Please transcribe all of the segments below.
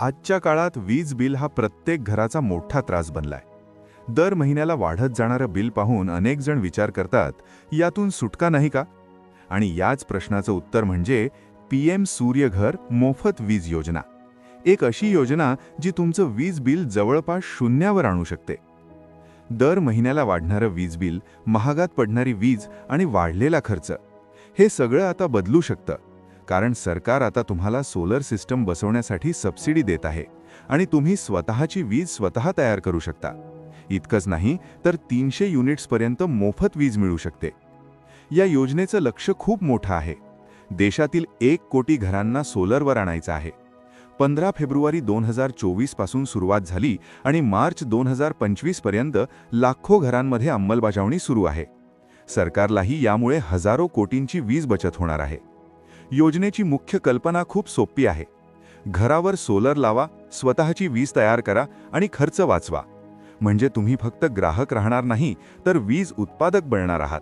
आजच्या काळात वीज बिल हा प्रत्येक घराचा मोठा त्रास बनलाय. दर महिन्याला वाढत जाणारं बिल पाहून अनेक जण विचार करतात, यातून सुटका नाही का? आणि याच प्रश्नाचं उत्तर म्हणजे PM सूर्यघर मोफत वीज योजना. एक अशी योजना जी तुमचं वीज बिल जवळपास शून्यावर आणू शकते. दर महिन्याला वाढणारं वीज बिल, महागात पडणारी वीज आणि वाढलेला खर्च, हे सगळं आता बदलू शकतं. कारण सरकार आता तुम्हाला सोलर सिस्टम बसवण्यासाठी सबसिडी देत आहे आणि तुम्ही स्वतःची वीज स्वतः तयार करू शकता. इतकंच नाही तर 300 युनिट्सपर्यंत मोफत वीज मिळू शकते. या योजनेचं लक्ष्य खूप मोठं आहे. देशातील 1 कोटी घरांना सोलरवर आणायचं आहे. 15 फेब्रुवारी 2024 पासून सुरुवात झाली आणि मार्च 2025 पर्यंत लाखो घरांमध्ये अंमलबजावणी सुरू आहे. सरकारलाही यामुळे हजारो कोटींची वीज बचत होणार आहे. योजनेची मुख्य कल्पना खूप सोपी आहे. घरावर सोलर लावा, स्वतःची वीज तयार करा आणि खर्च वाचवा. म्हणजे तुम्ही फक्त ग्राहक राहणार नाही तर वीज उत्पादक बनणार आहात.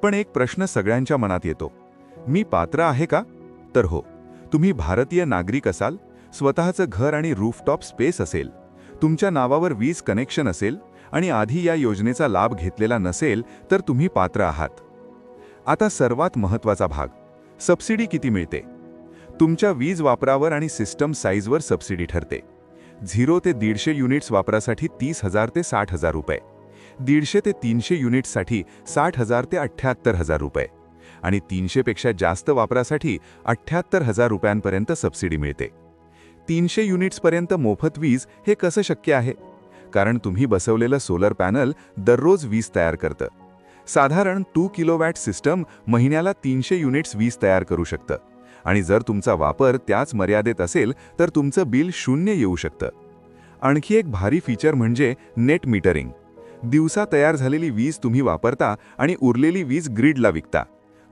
पण एक प्रश्न सगळ्यांच्या मनात येतो, मी पात्र आहे का? तर हो, तुम्ही भारतीय नागरिक असाल, स्वतःचं घर आणि रूफटॉप स्पेस असेल, तुमच्या नावावर वीज कनेक्शन असेल आणि आधी या योजनेचा लाभ घेतलेला नसेल तर तुम्ही पात्र आहात. आता सर्वात महत्त्वाचा भाग, सबसिडी किती मिळते? तुमच्या वीज वापरावर आणि सिस्टम साईजवर सबसिडी ठरते. 0 ते 150 युनिट्स वापरासाठी 30,000 ते 60,000 रुपये, 150 ते 300 युनिट्ससाठी 60,000 ते 78,000 रुपये आणि 300 पेक्षा जास्त वापरासाठी 78,000 रुपयांपर्यंत सबसिडी मिळते. 300 युनिट्सपर्यंत मोफत वीज हे कसं शक्य आहे? कारण तुम्ही बसवलेलं सोलर पॅनल दररोज वीज तयार करतं. साधारण 2 किलोवॅट सिस्टम महिन्याला 300 युनिट्स वीज तयार करू शकतं आणि जर तुमचा वापर त्याच मर्यादेत असेल तर तुमचं बिल 0 येऊ शकतं. आणखी एक भारी फीचर म्हणजे नेट मीटरिंग. दिवसा तयार झालेली वीज तुम्ही वापरता आणि उरलेली वीज ग्रीडला विकता.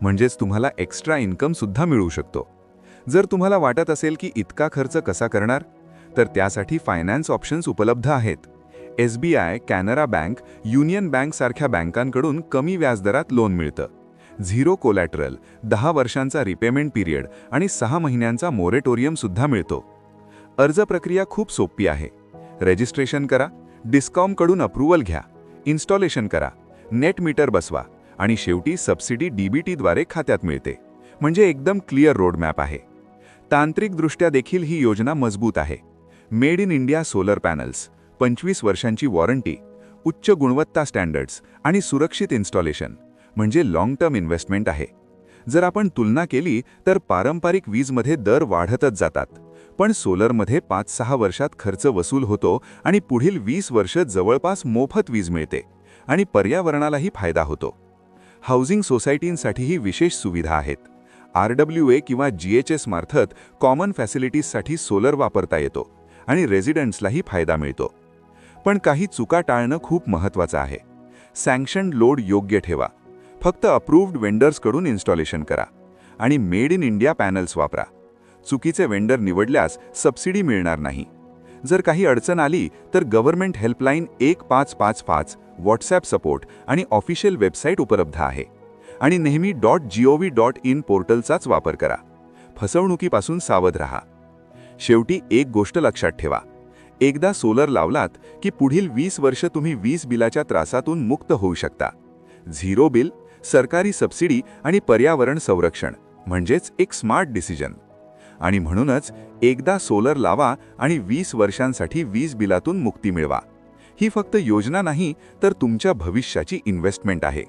म्हणजेच तुम्हाला एक्स्ट्रा इन्कम सुद्धा मिळू शकतो. जर तुम्हाला वाटत असेल की इतका खर्च कसा करणार, तर त्यासाठी फायनान्स ऑप्शन्स उपलब्ध आहेत. SBI, Canara bank, union bank सारख्या बँकांकडून कमी व्याजदरात लोन मिळतं. 0 कोलॅटरल, 10 वर्षांचा रिपेमेंट पिरियड आणि 6 महिन्यांचा मोरेटोरियम सुद्धा मिळतो. अर्ज प्रक्रिया खूप सोपी आहे. रजिस्ट्रेशन करा, डिस्कॉमकडून अप्रूव्हल घ्या, इन्स्टॉलेशन करा, नेट मीटर बसवा आणि शेवटी सबसिडी DBTद्वारे खात्यात मिळते. म्हणजे एकदम क्लिअर रोडमॅप आहे. तांत्रिकदृष्ट्या देखील ही योजना मजबूत आहे. Made in India solar panels, 25 वर्षांची वॉरंटी, उच्च गुणवत्ता स्टँडर्ड्स आणि सुरक्षित इन्स्टॉलेशन, म्हणजे लॉंग टर्म इन्व्हेस्टमेंट आहे. जर आपण तुलना केली तर पारंपरिक वीजमध्ये दर वाढतच जातात, पण सोलरमध्ये 5-6 वर्षात खर्च वसूल होतो आणि पुढील 20 वर्ष जवळपास मोफत वीज मिळते आणि पर्यावरणालाही फायदा होतो. हाऊसिंग सोसायटींसाठीही विशेष सुविधा आहेत. RWA किंवा GHS मार्फत कॉमन फॅसिलिटीजसाठी सोलर वापरता येतो आणि रेझिडेंट्सलाही फायदा मिळतो. पण काही चुका टाळणं खूप महत्त्वाचं आहे. सँक्शन्ड लोड योग्य ठेवा, फक्त अप्रूव्ड वेंडर्सकडून इन्स्टॉलेशन करा आणि मेड इन इंडिया पॅनल्स वापरा. चुकीचे वेंडर निवडल्यास सबसिडी मिळणार नाही. जर काही अडचण आली तर गव्हर्नमेंट हेल्पलाईन 1555, व्हॉट्सॲप सपोर्ट आणि ऑफिशियल वेबसाईट उपलब्ध आहे. आणि नेहमी .gov.in पोर्टलचाच वापर करा. फसवणुकीपासून सावध राहा. शेवटी एक गोष्ट लक्षात ठेवा, एकदा सोलर लावलात की पुढील 20 वर्ष तुम्ही वीज बिलाच्या त्रासातून मुक्त होऊ शकता. 0 बिल, सरकारी सबसिडी आणि पर्यावरण संरक्षण, म्हणजेच एक स्मार्ट डिसिजन. आणि म्हणूनच एकदा सोलर लावा आणि 20 वर्षांसाठी वीज बिलातून मुक्ती मिळवा. ही फक्त योजना नाही तर तुमच्या भविष्याची इन्व्हेस्टमेंट आहे.